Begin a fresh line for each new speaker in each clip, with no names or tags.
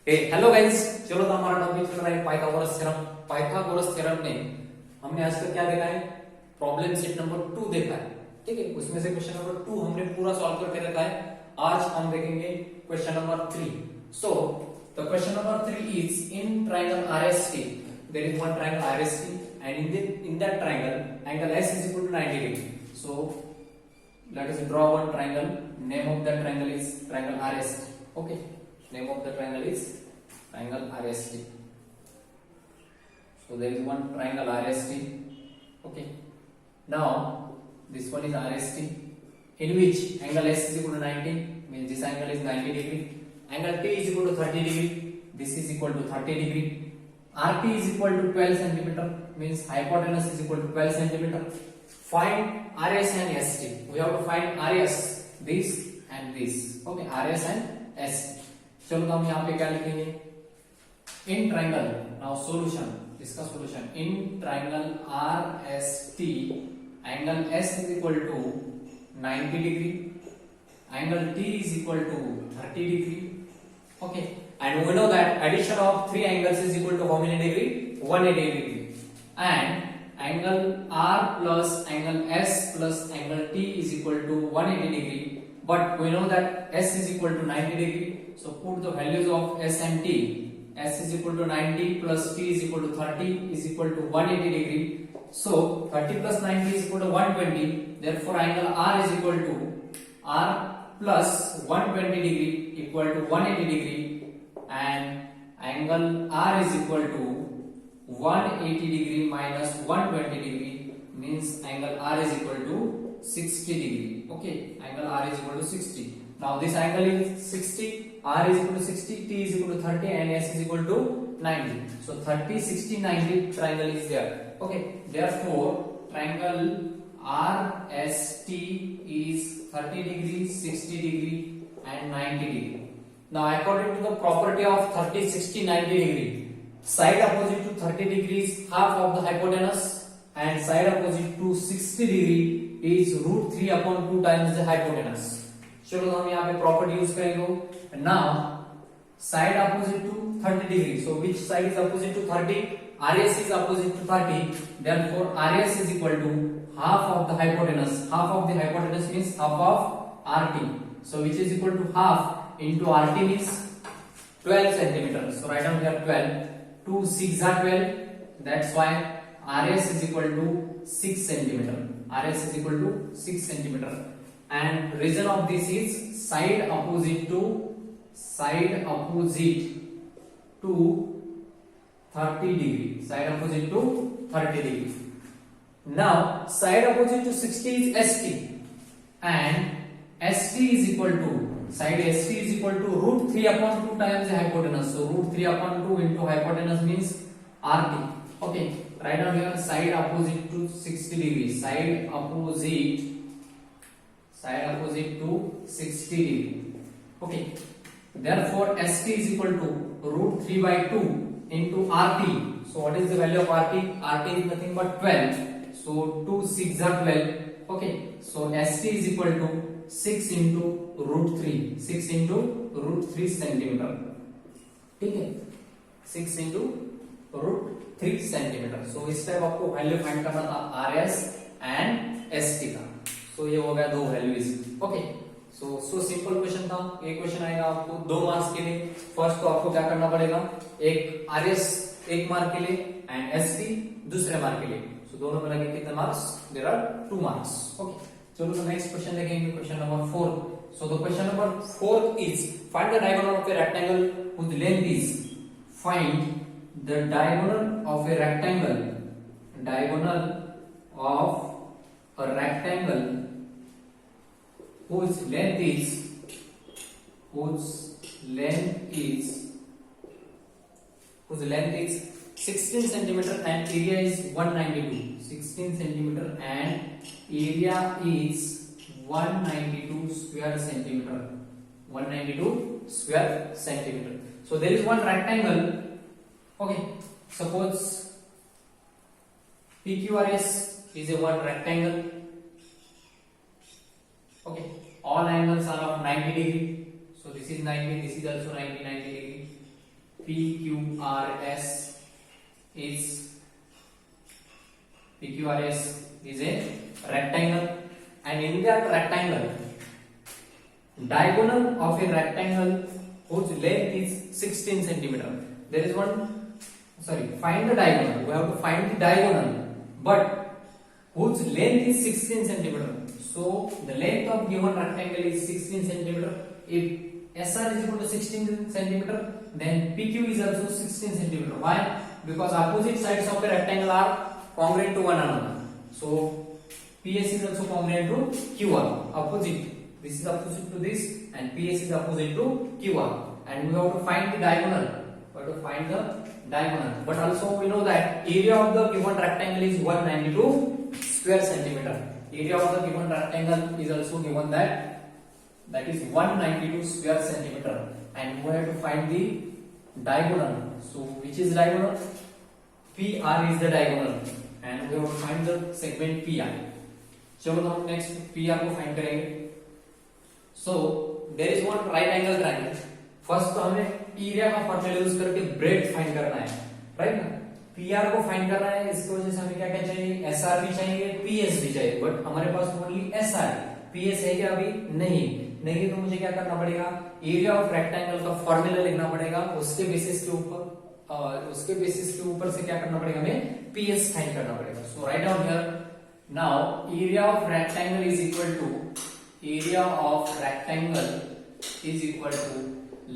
Hello guys, चलो तो हमारा टॉपिक चल रहा है पाइथागोरस थ्योरम। पाइथागोरस थ्योरम में हमने आज तक क्या देखा है? प्रॉब्लम सेट नंबर 2 देखा है। ठीक है, उसमें से क्वेश्चन नंबर 2 हमने पूरा सॉल्व करके रखा है। आज हम देखेंगे question number 3। So the question number 3 is in triangle RST there is one triangle RST and in that triangle angle S is equal to 90 degree. So let us draw one triangle. Name of that triangle is triangle RST. Okay, name of the triangle is triangle RST. So there is one triangle RST. Okay, now this one is RST in which angle S is equal to 90, means this angle is 90 degree. Angle T is equal to 30 degree. This is equal to 30 degree. RT is equal to 12 centimeter, means hypotenuse is equal to 12 centimeter. Find RS and ST. We have to find RS, this and this. Okay, RS and ST. चलो तो हम यहाँ पे क्या लिखेंगे? In triangle, now solution, इसका solution in triangle RST angle S is equal to 90 degree, angle T is equal to 30 degree. Okay, and we know that addition of three angles is equal to how many degree? 180 degree. And angle R plus angle S plus angle T is equal to 180 degree. But we know that S is equal to 90 degree. So put the values of S and T. S is equal to 90 plus T is equal to 30 is equal to 180 degree. So 30 plus 90 is equal to 120. Therefore angle R is equal to R plus 120 degree equal to 180 degree, and angle R is equal to 180 degree minus 120 degree, means angle R is equal to 60 degree. Okay, angle R is equal to 60. Now this angle is 60, R is equal to 60, T is equal to 30 and S is equal to 90. So 30, 60, 90 triangle is there. Okay, therefore triangle RST is 30 degree, 60 degree and 90 degree. Now according to the property of 30, 60, 90 degree, side opposite to 30 degree is half of the hypotenuse and side opposite to 60 degree is root 3 upon 2 times the hypotenuse. चलो हम यहाँ पे property use करेंगे. Now side opposite to 30 degree, so which side is opposite to 30? RS is opposite to 30, therefore RS is equal to half of the hypotenuse. Half of the hypotenuse means half of RT, so which is equal to half into RT means 12 centimeters. So write down here 12. 2 6 are 12, that's why RS is equal to 6 centimeter. RS is equal to 6 centimeter, and reason of this is side opposite to 30 degree. Side opposite to 30 degree. Now side opposite to 60 is ST, and ST is equal to side ST is equal to root 3 upon 2 times the hypotenuse. So root 3 upon 2 into hypotenuse means RT. Okay, write down here side opposite to 60 degree. Side opposite to 60 degree. Okay, therefore ST is equal to root 3 by 2 into RT. So what is the value of RT? RT is nothing but 12. So 2 6 are 12. Okay, so ST is equal to 6 into root 3. 6 into root 3 centimeter. ठीक है, 6 into root 3 centimeter. So इस type आपको value find करना था RS and ST का. So ये हो गया दो values. Okay, so simple question था. ये क्वेश्चन आएगा आपको 2 मार्क्स के लिए. फर्स्ट तो आपको क्या करना पड़ेगा, एक RS 1 मार्क के लिए एंड ST दूसरे मार्क के लिए. सो दोनों मिला के कितने marks? There are 2 marks. Okay, चलो तो नेक्स्ट क्वेश्चन देखेंगे, question number 4. So the question number 4 is find the diagonal of a rectangle whose length is find the diagonal of a rectangle whose length is 16 centimeter and area is 192. 16 centimeter and area is 192 square centimeter. 192 square centimeter. So there is one rectangle. Okay, suppose PQRS is a one rectangle. Okay, all angles are of 90 degree. So this is 90, this is also 90 degree. PQRS is a rectangle, and in that rectangle, diagonal of a rectangle whose length is 16 centimeter. There is find the diagonal. We have to find the diagonal, but whose length is 16 centimeter. So the length of given rectangle is 16 centimeter. If SR is equal to 16 centimeter, then PQ is also 16 centimeter. Why? Because opposite sides of a rectangle are congruent to one another. So PS is also congruent to QR. Opposite. This is opposite to this, and PS is opposite to QR. And we have to find the diagonal. But also we know that area of the given rectangle is 192 square centimeter. Area of the given rectangle is also given that is 192 square centimeter, and we have to find the diagonal. So which is diagonal? PR is the diagonal, and we have to find the segment PI. चलो हम next PR को find करेंगे. So there is one right angle triangle. First तो हमें area का formula use करके bread find करना है, राइट ना. PR को फाइंड करना है, इसकी वजह से हमें क्या क्या चाहिए? SR भी चाहिए, PS भी चाहिए, बट हमारे पास ओनली SR है. PS है क्या? अभी नहीं तो मुझे क्या करना पड़ेगा? एरिया ऑफ रेक्टेंगल का फॉर्मूला लिखना पड़ेगा. उसके बेसिस के ऊपर से क्या करना पड़ेगा? हमें PS फाइंड करना पड़ेगा. So write down here. Now area of rectangle is equal to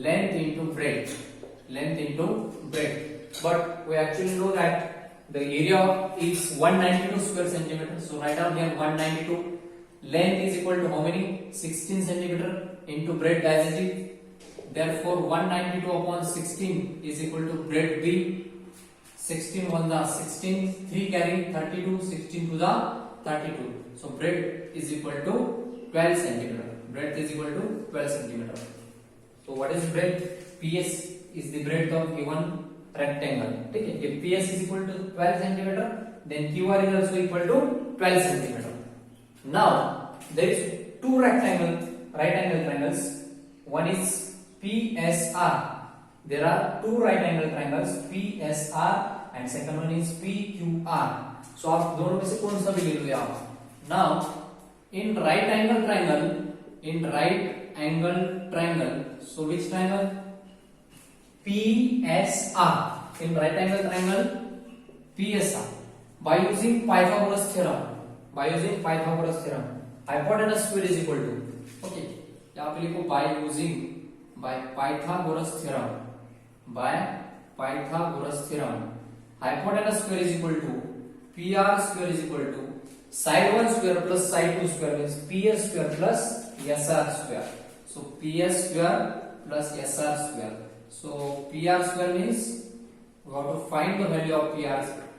length into breadth. But we actually know that the area is 192 square centimeter. So write down here 192. Length is equal to how many? 16 centimeter into breadth as it is. Therefore 192 upon 16 is equal to breadth B. 16 1 the 16, 3 carry 32, 16 to the 32. So breadth is equal to 12 centimeter. So what is breadth? PS is the breadth of given rectangle. Okay. If PS is equal to 12 centimeter, then QR is also equal to 12 centimeter. Now there is two right angle triangles. One is PSR. There are two right angle triangles, PSR, and second one is PQR. So आप दोनों में से कौन सा भी ले लो आप. Now in right angle triangle, so which triangle? PSR. In right angle triangle, PSR. By using Pythagoras theorem, hypotenuse square is equal to, okay, यहाँ पे लिखो by Pythagoras theorem, hypotenuse square is equal to PR square is equal to side 1 square plus side 2 square, means PS square plus SR square. So PS square plus SR square. So PR square means we have to find the value of PR square,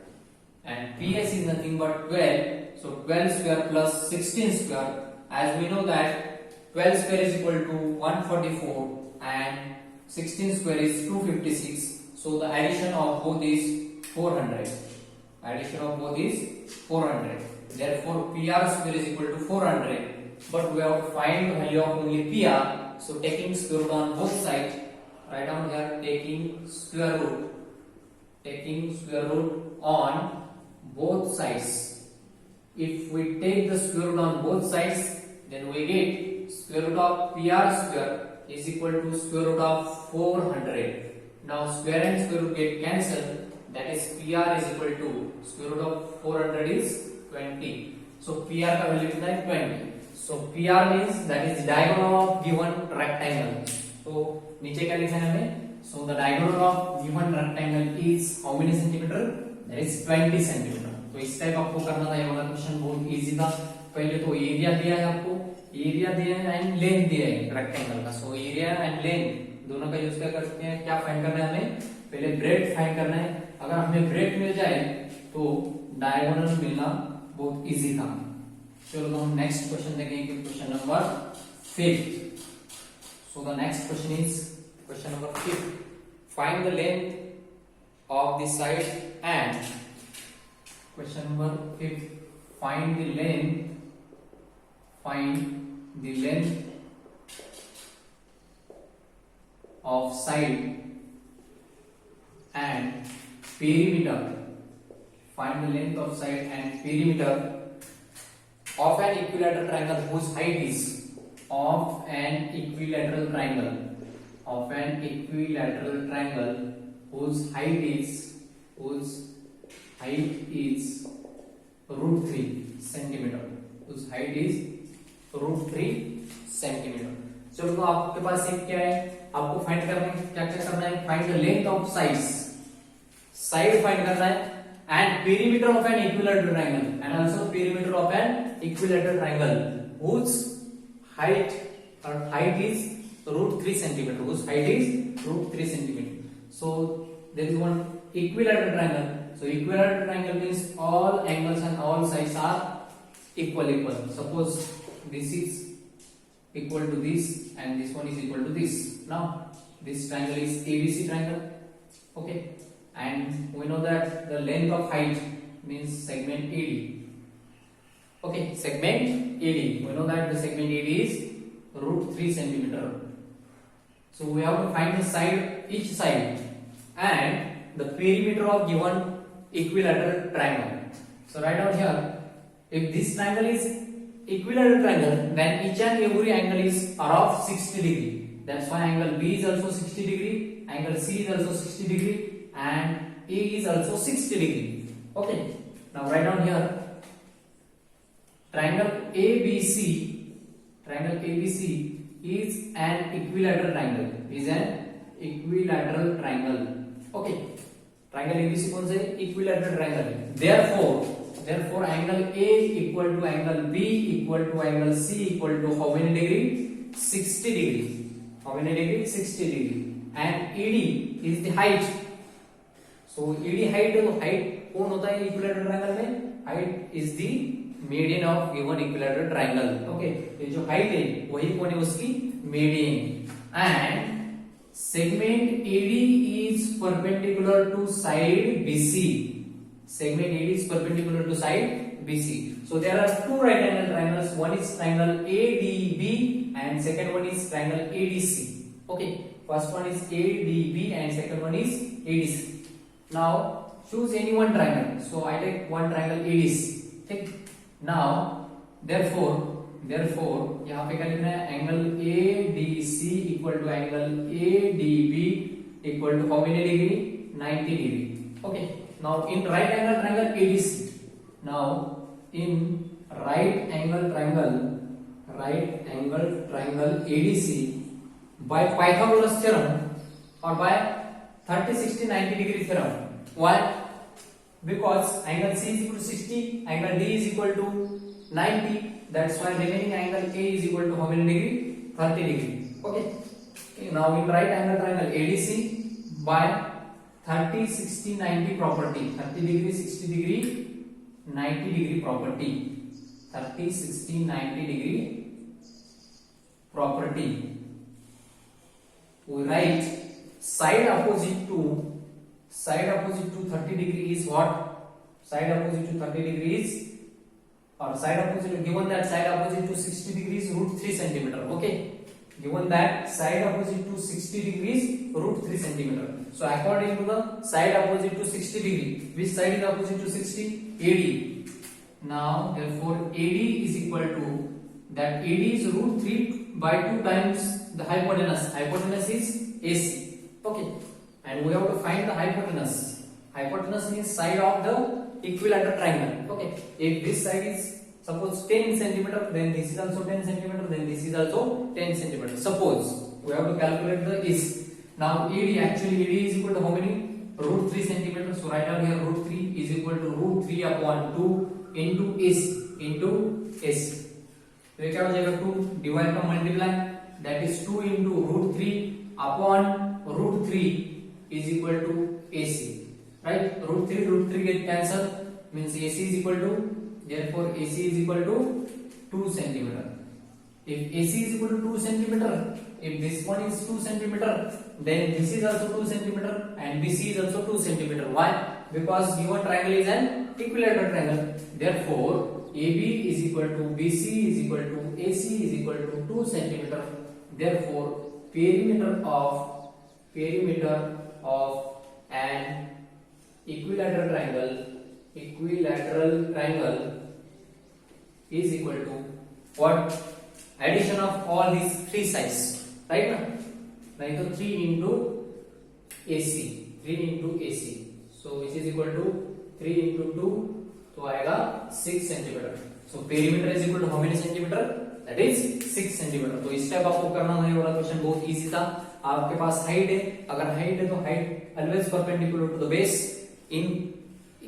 and PS is nothing but 12. So 12 square plus 16 square. As we know that 12 square is equal to 144 and 16 square is 256. So the addition of both is 400. Therefore PR square is equal to 400. But we have to find the value of only PR. So taking square root on both sides, write down here taking square root on both sides. If we take the square root on both sides, then we get square root of PR square is equal to square root of 400. Now square and square root get cancelled. That is PR is equal to square root of 400 is 20. So PR का value कितना है? 20. So PR means that is diagonal of given rectangle. So नीचे क्या लिखा है हमें? So the diagonal of given rectangle is how many centimeter? That is 20 centimeter. तो इस टाइप आपको करना था. ये वाला क्वेश्चन बहुत इजी था. पहले तो एरिया दिया है आपको, एरिया दिया है एंड लेंथ दिया है रेक्टेंगल का. सो एरिया एंड लेंथ दोनों का यूज क्या करते हैं? क्या फाइंड करना है हमें? पहले ब्रेड फाइंड करना है. अगर हमें ब्रेड मिल जाए तो डायगोनल मिलना बहुत इजी था. चलो तो हम नेक्स्ट क्वेश्चन देखेंगे, question number 5. So the next question is question number 5. Find the length of the side and question number 5. Find the length of side and perimeter. Find the length of side and perimeter of an equilateral triangle whose height is of an equilateral triangle whose height is root 3 centimetre, whose height is root 3 centimetre. चलो तो आपके पास एक क्या है, आपको find करना है, क्या क्या करना है, find the length of side find करना है and perimeter of an equilateral triangle and also perimeter of an equilateral triangle whose height is root 3 centimeter, whose height is root 3 centimeter. So there is one equilateral triangle. So equilateral triangle means all angles and all sides are equal. Suppose this is equal to this and this one is equal to this. Now this triangle is ABC triangle. Okay, and we know that the length of height means segment AD. Okay, segment AD, we know that the segment AD is root 3 centimeter. So we have to find the side, each side, and the perimeter of given equilateral triangle. So write down here, if this triangle is equilateral triangle, then each and every angle is of 60 degree. That's why angle B is also 60 degree, angle C is also 60 degree, and A is also 60 degree. Okay, now write down here, triangle ABC is an equilateral triangle. Okay, triangle ABC कौन सा है, equilateral triangle है। Therefore angle A equal to angle B equal to angle C equal to how many degree, 60 degree, 60 degree, and ED is the height. So ED height कौन होता है equilateral triangle में, height is the median of given equilateral triangle. Okay, ये जो height है वही कौन है, उसकी median. And segment AD is perpendicular to side BC. Segment AD is perpendicular to side BC. So there are two right angle triangles. One is triangle ADB and second one is triangle ADC. Okay, first one is ADB and second one is ADC. Now choose any one triangle. So I take one triangle ADC. ठीक, now therefore यहाँ पे क्या लिखना है, angle ADC equal to angle ADB equal to how many degree, 90 degree. Okay, now in right angle triangle ADC, now in right angle triangle ADC by Pythagoras theorem or by 30, 60, 90 degree theorem. Why? Because angle C is equal to 60, angle D is equal to 90. That's why remaining angle A is equal to how many degree? 30 degree. Okay. Now in right angle triangle ADC by 30, 60, 90 property. 30 degree, 60 degree, 90 degree property. 30, 60, 90 degree property. We write side opposite to 30 degree is what? Side opposite to 30 degree is, or side opposite, given that side opposite to 60 degrees root 3 centimeter. Okay, given that side opposite to 60 degrees root 3 centimeter. So according to the side opposite to 60 degree, which side is opposite to 60? AD. Now therefore AD is equal to, that AD is root 3 by 2 times the hypotenuse. Hypotenuse is AC. Okay, and we have to find the hypotenuse. Hypotenuse means side of the equilateral triangle. Okay, if this side is suppose 10 centimeter, then this is also 10 centimeter, then this is also 10 centimeter. Suppose we have to calculate the is. Now AD, actually AD is equal to how many, root 3 centimeter. So write down here root 3 is equal to root 3 upon 2 into AC. तो ये क्या हो जाएगा, 2 divide का multiply, that is 2 into root 3 upon root 3 is equal to AC, right? Root 3 get cancel, means AC is equal to, therefore AC is equal to 2 centimeter. If AC is equal to 2 centimeter, if this one is 2 centimeter, then this is also 2 centimeter and BC is also 2 centimeter. Why? Because given triangle is an equilateral triangle. Therefore AB is equal to BC is equal to AC is equal to 2 centimeter. Therefore perimeter of an equilateral triangle is equal to what? Addition of all these three sides, right na? Like 3 into AC, so which is equal to 3 into 2, तो आएगा 6 centimetre. So perimeter is equal to how many centimeter? That is 6 centimetre. तो इस type आपको करना है. वाला question बहुत easy था. आपके पास हाइट है, अगर हाइट है तो height always perpendicular to the base in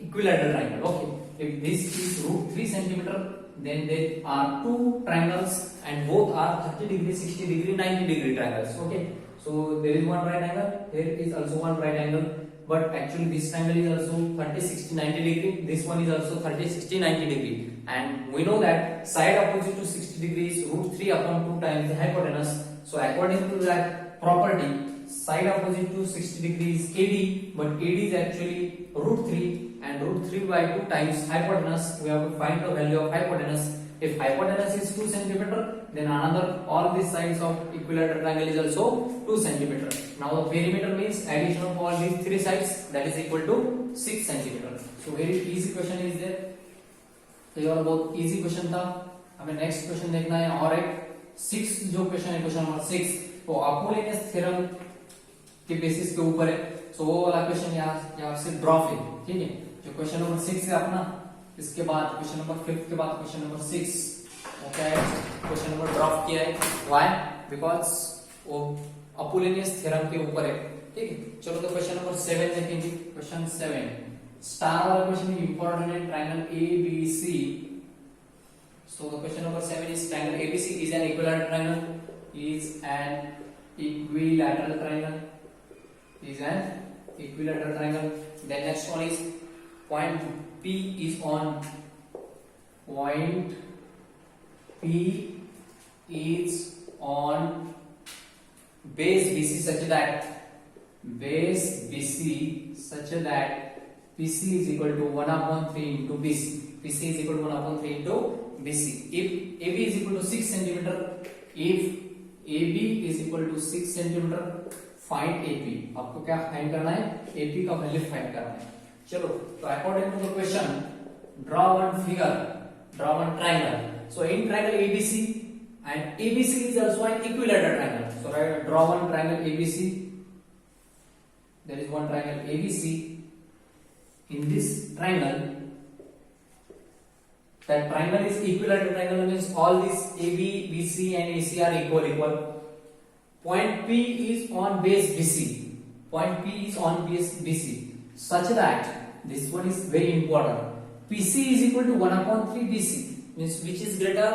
equilateral triangle. Okay, if this is √3 centimetre, then there are two triangles and both are 30 degree, 60 degree, 90 degree triangles. Okay, so there is one right angle, there is also one right angle, but actually this triangle is also 30, 60, 90 degree, this one is also 30, 60, 90 degree, and we know that side opposite to 60 degree is √3 upon 2 times the hypotenuse. So according to that property, side opposite to 60 degree is AD, but AD is actually √3, and √3 by 2 times hypotenuse. We have to find the value of hypotenuse. If hypotenuse is 2 centimeter, then another all these sides of equilateral triangle is also 2 centimeter. Now the perimeter means addition of all these three sides, that is equal to 6 centimeter. So very easy question is there. तो ये बहुत easy question था. हमें next question देखना है. और एक 6 जो question है, question नंबर 6, वो अपोलिनियस थ्योरम के बेसिस के ऊपर है. तो वो वाला क्वेश्चन यहाँ से ड्रॉप है. ठीक है, जो क्वेश्चन नंबर 6 है अपना, इसके बाद क्वेश्चन नंबर 5 के बाद question number 6, okay, question number drop किया है. व्हाई? बिकॉज वो अपोलिनियस थ्योरम के ऊपर है. ठीक है, चलो तो क्वेश्चन नंबर 7 देखेंगे. क्वेश्चन 7 स्टार वाला क्वेश्चन इंपॉर्टेंट है. Triangle ABC. So the question number 7 is triangle ABC is an equilateral triangle. Is an equilateral triangle. Is an equilateral triangle. Then next one is point P is on base BC such that PC is equal to 1/3 into BC. PC is equal to 1/3 into BC. If AB is equal to 6 centimeter, find AP. आपको क्या find करना है? AP का value find करना है. चलो, तो according to the question, draw one figure, draw one triangle. So in triangle ABC, and ABC is also an equilateral triangle. So right, draw one triangle ABC. There is one triangle ABC. In this triangle, that triangle is equilateral triangle, means all these AB, BC and AC are equal. Point P is on base BC. Point P is on base BC such that this one is very important. PC is equal to 1/3 BC, means which is greater?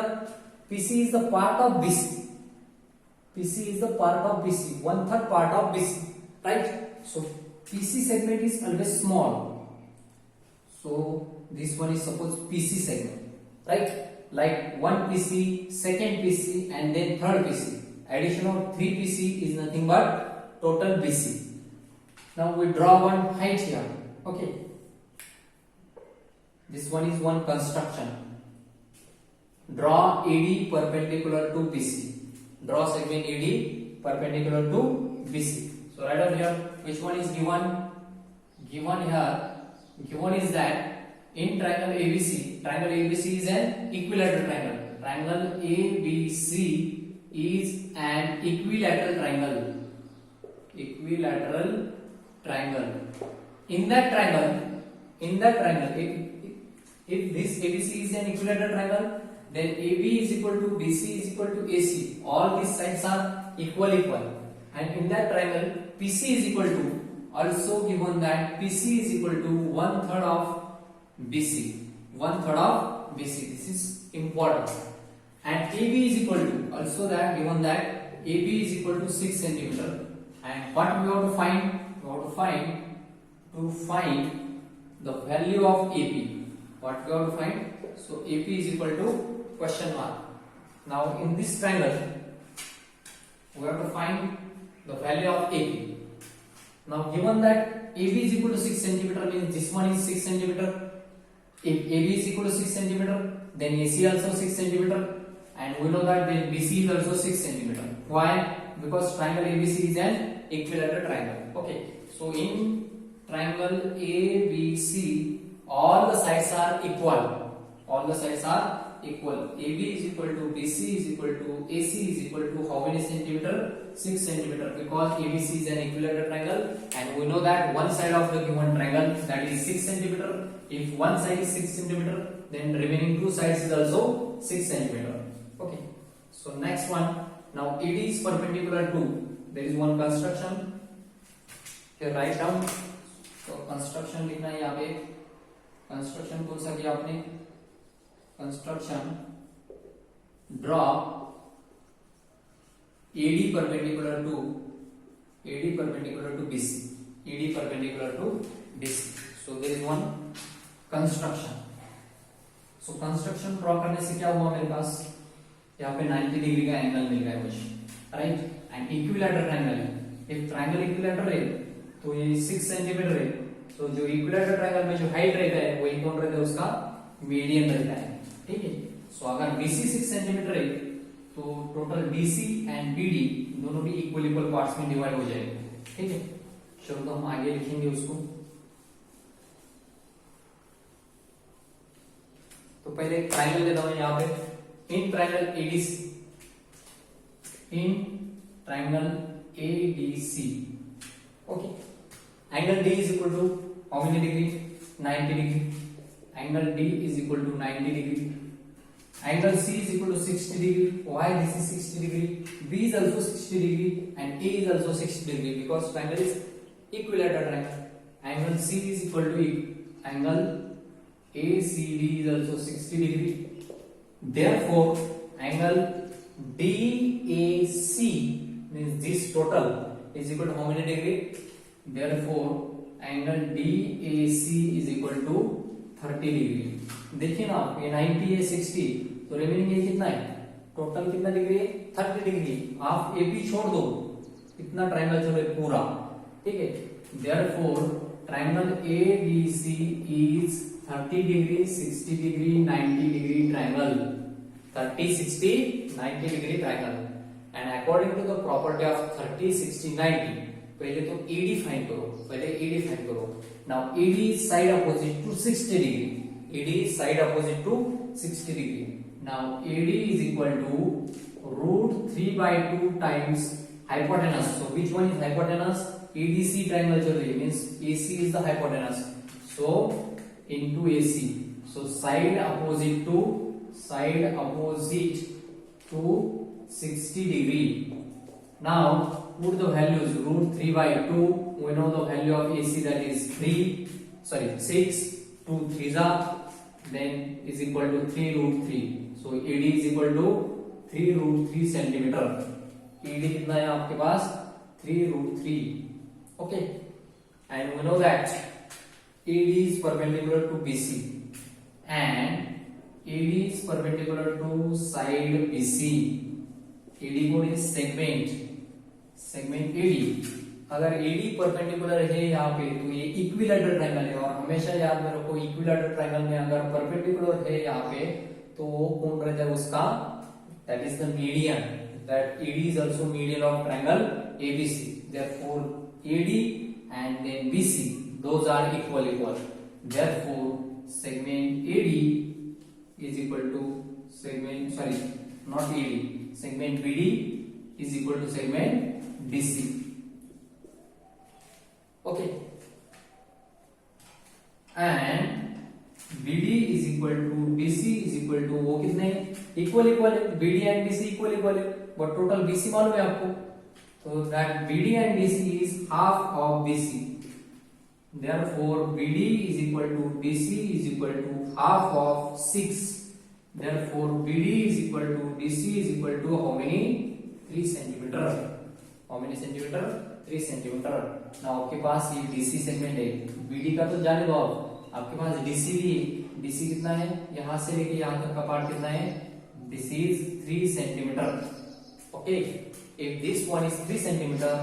PC is the part of BC. PC is the part of BC, 1/3 part of BC, right? So PC segment is always small. So this one is suppose PC segment, right? Like one PC, second PC, and then third PC. Addition of 3 PC is nothing but total BC. Now we draw one height here. Okay, this one is one construction. Draw AD perpendicular to BC. Draw segment AD perpendicular to BC. So write down here which one is given. Given is that in triangle ABC is an equilateral triangle. Triangle ABC is an equilateral triangle. In that triangle, if this ABC is an equilateral triangle, then AB is equal to BC is equal to AC. All these sides are equal. And in that triangle, PC is equal to, also given that PC is equal to 1/3 of BC. 1/3 of BC. This is important. And AB is equal to, also that given that AB is equal to 6 centimeter. And what we have to find? We have to find the value of AP. What we have to find? So AP is equal to question mark. Now in this triangle, we have to find the value of AP. Now given that AB is equal to 6 centimeter, means this one is 6 centimeter. If AB is equal to 6 centimeter, then AC also 6 centimeter. And we know that then BC is also 6 centimeter. Why? Because triangle ABC is an equilateral triangle. Okay, so in triangle ABC, all the sides are equal. All the sides are equal. AB is equal to BC is equal to AC is equal to how many centimeter? 6 centimeter, because ABC is an equilateral triangle, and we know that one side of the given triangle, that is 6 centimeter. If one side is 6 centimeter, then remaining two sides is also 6 centimeter. Okay. So next one. Now AD is perpendicular to. There is one construction. Here write down. तो construction लिखना है यहाँ पे. Construction कौन सा किया आपने? Construction draw AD perpendicular to BC. AD perpendicular to BC. So there is one construction. So construction draw करने से क्या हुआ मेरे पास? यहाँ पे 90 डिग्री का एंगल मिल गया मुझे, राइट? एंड इक्विलैटरल ट्रायंगल है. इफ ट्रायंगल इक्विलैटरल है तो ये 6 सेंटीमीटर है. तो जो इक्विलैटरल ट्रायंगल में जो हाइट रहता है वही कौन रहता है? उसका मीडियन रहता है. ठीक है. सो अगर BC 6 सेंटीमीटर है तो टोटल BC एंड BD दोनों भी इक्वल पार्ट्स में डिवाइड हो जाएंगे. ठीक है. चलो तो हम आगे लिखेंगे उसको. तो पहले ट्रायंगल लेता हूं यहाँ पे. In triangle ADC, okay, angle D is equal to how many degree? 90 degree. Angle D is equal to 90 degree. Angle C is equal to 60 degree. Why this is 60 degree? B is also 60 degree and A is also 60 degree, because triangle is equilateral triangle. Angle C is equal to angle ACD is also 60 degree. Therefore, angle DAC means this total is equal to how many degree? Therefore, angle DAC is equal to 30 degree. देखिए ना, ये 90 है 60, तो remaining ये कितना है? Total कितना degree है? 30 डिग्री. आप AP छोड़ दो, कितना ट्रायंगल चले पूरा. ठीक है. Therefore, triangle ABC is 30 degree, 60 degree, 90 degree triangle. 30, 60, 90 degree triangle. And according to the property of 30, 60, 90, पहले तो AD फाइंड करो. Now AD is side opposite to 60 degree. AD is side opposite to 60 degree. Now AD is equal to root 3 by 2 times hypotenuse. So which one is hypotenuse? ADC triangle चल रही है, means AC is the hypotenuse. So into AC. So side opposite to 60 degree. Now put the values. Root 3 by 2. We know the value of AC, that is 6. 2 3s are, then is equal to 3 root 3. So AD is equal to 3 root 3 centimeter. AD कितना है आपके पास? 3 root 3. Okay. And we know that AD is perpendicular to BC and AD is perpendicular to side BC. AD कौन है? Segment AD. अगर AD perpendicular है यहाँ पे तो ये इक्विलैटरल ट्रायंगल है. और हमेशा याद में रखो, इक्विलैटरल ट्रायंगल में अगर परपेंडिकुलर है यहाँ पे तो कौन रहता है उसका? That is the median. That AD is also median of triangle ABC. Therefore AD and then BC, those are equal. Therefore segment AD is equal to segment BD is equal to segment BC. Okay. And BD is equal to BC is equal to वो कितने equal है? BD and BC equal है, but total BC मालूम है आपको, तो that BD and BC is half of BC. Therefore BD is equal to BC is equal to half of 6. Therefore BD is equal to BC is equal to how many? 3 centimeter. How many centimeter? 3 centimeter. Now आपके पास ये DC segment है. BD का तो जाने दो, आपके पास DC भी है. DC कितना है? यहाँ से लेके यहाँ तक का पार्ट कितना है? This is 3 centimeter. Okay. If this one is 3 centimeter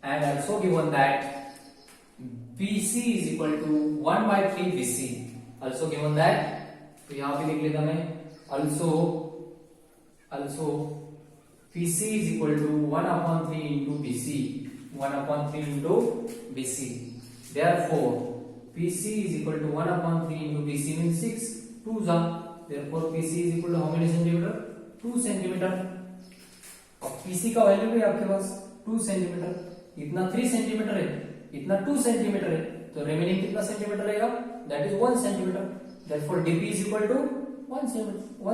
and also given that BC is equal to 1 by 3 BC, also given that, तो यहाँ पे लिख लेता मैं also PC is equal to 1/3 into BC. 1/3 into BC. Therefore, PC is equal to 1/3 into DC means 6. 2s are. Therefore, PC is equal to how many centimeter? 2 centimeter. अब PC का value भी आपके पास 2 सेंटीमीटर. इतना 3 centimetre है, इतना 2 centimetre है, तो remaining कितना सेंटीमीटर रहेगा? That is 1 centimetre. Therefore, DP is equal to 1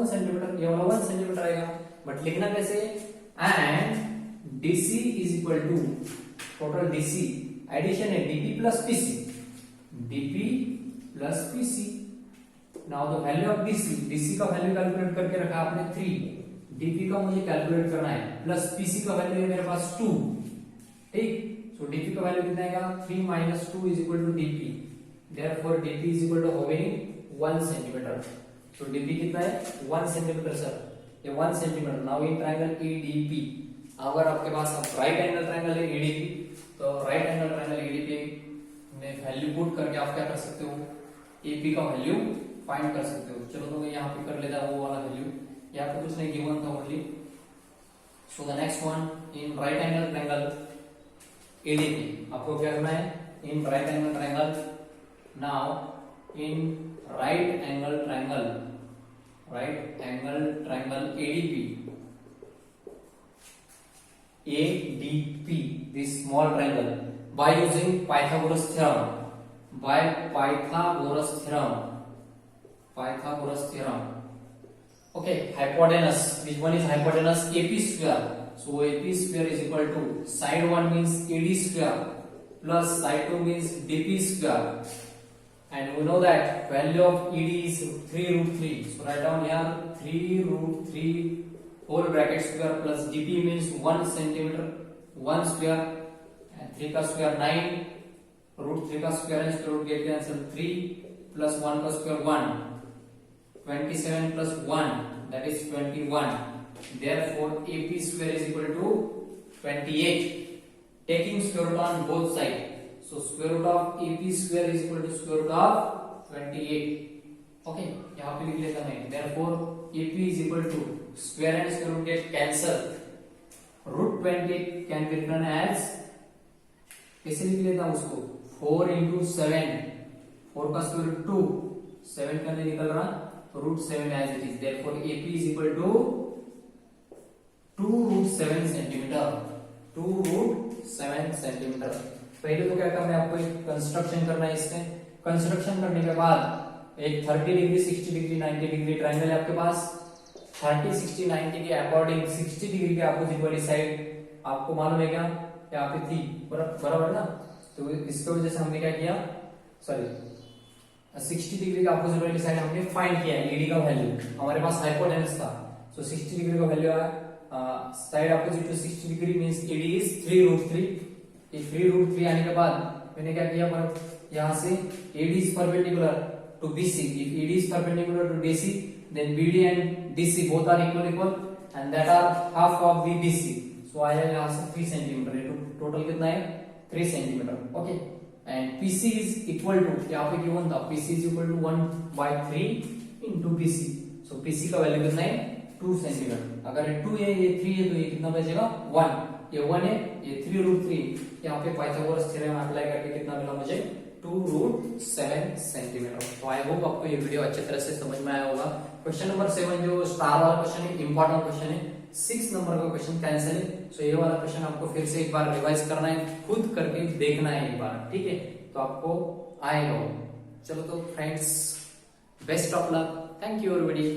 centimetre. ये वाला 1 सेंटीमीटर आएगा. बट लिखना कैसे? And DC is equal to total DC addition है DP plus PC. DP plus PC. Now the value of DC का value calculate करके रखा आपने 3. DP का मुझे कैलकुलेट करना है. प्लस PC का वैल्यू है मेरे पास 2. ठीक. सो DP का वैल्यू कितना आएगा? 3 minus 2 is equal to DP. Therefore, DP is equal to how many? 1 centimetre. तो DP कितना है? 1 सेंटीमीटर सर. ये 1 centimetre. Now in triangle ADP, अगर आपके पास अब राइट एंगल ट्रायंगल है ADP, तो राइट एंगल ट्रायंगल ADP में वैल्यू पुट करके आप क्या कर सकते हो? AP का वैल्यू फाइंड कर सकते हो. चलो तो मैं यहाँ पे कर लेता हूँ वो वाला वैल्यू. यहाँ पे कुछ नहीं गिवन था only. So the next one, in right angle triangle ADP आपको क्या करना है? इन right angle triangle. Now in right angle triangle ADP, this small triangle, by using Pythagoras theorem. Okay, hypotenuse. Which one is hypotenuse? AP square. So AP square is equal to side 1 means AD square plus side 2 means DP square. And we know that value of ED is 3√3. So write down here 3√3 whole bracket square plus DP means 1 centimeter, 1 square, and 3 का square 9, √3 का square and square root get cancel 3 plus 1 का square 1, 27 plus 1 that is 21. Therefore, AP square is equal to 28. Taking square root on both sides. So square root of AP square is equal to square root of 28. Okay, यहाँ पे लिख लेता मैं. Therefore, AP is equal to square and square root get cancel. Root 28 can be written as, कैसे लिख लेता हूँ उसको? 4 into 7. 4 का square root 2. 7 का नहीं निकल रहा. Root 7 as it is. Therefore, AP is equal to 2√7 centimeter. 2√7 centimeter. पहले तो क्या करना है आपको? एक कंस्ट्रक्शन करना है. इसमें कंस्ट्रक्शन करने के बाद एक 30 डिग्री 60 डिग्री 90 डिग्री ट्रायंगल है आपके पास. 30 60 90 के अकॉर्डिंग 60 डिग्री के अपोजिट वाली साइड आपको मालूम है क्या? यहाँ पे थी. बराबर ना? तो इसकी वजह से हमने क्या किया? 60 डिग्री का अपोजिट वाली साइड हमने फाइंड किया ED का वैल्यू. हमारे पास हाइपोटेनस था. सो 60 डिग्री का वैल्यू आया. Side opposite to 60 degree means ED is 3√3. ये 3√3 आने के बाद मैंने क्या किया? यहाँ से AD is perpendicular to BC. If ED is perpendicular to BC, then BD and DC both are equal and that are half of the BC. So आया यहाँ से 3 सेंटीमीटर. टोटल कितना है? 3 centimetre. Okay. And PC is equal to, यहाँ पे given था PC is equal to 1/3 into BC. So PC का value कितना है? 2 सेंटीमीटर. अगर ये 2 है, ये 3 है, तो ये कितना बचेगा? 1. ये 1 है, ये 3√3. यहाँ पे पाइथागोरस थ्योरम अप्लाई करके कितना मिला मुझे? 2√7 सेंटीमीटर. तो आई होप आपको ये वीडियो अच्छी तरह से समझ में आया होगा. क्वेश्चन नंबर 7 जो स्टार वाला क्वेश्चन है, इंपॉर्टेंट क्वेश्चन है. 6 नंबर का क्वेश्चन कैंसिल है. सो ये वाला क्वेश्चन आपको फिर से एक बार रिवाइज करना है, खुद करके देखना है एक बार. ठीक है, तो आपको आएगा. चलो तो friends, best of luck. Thank you everybody.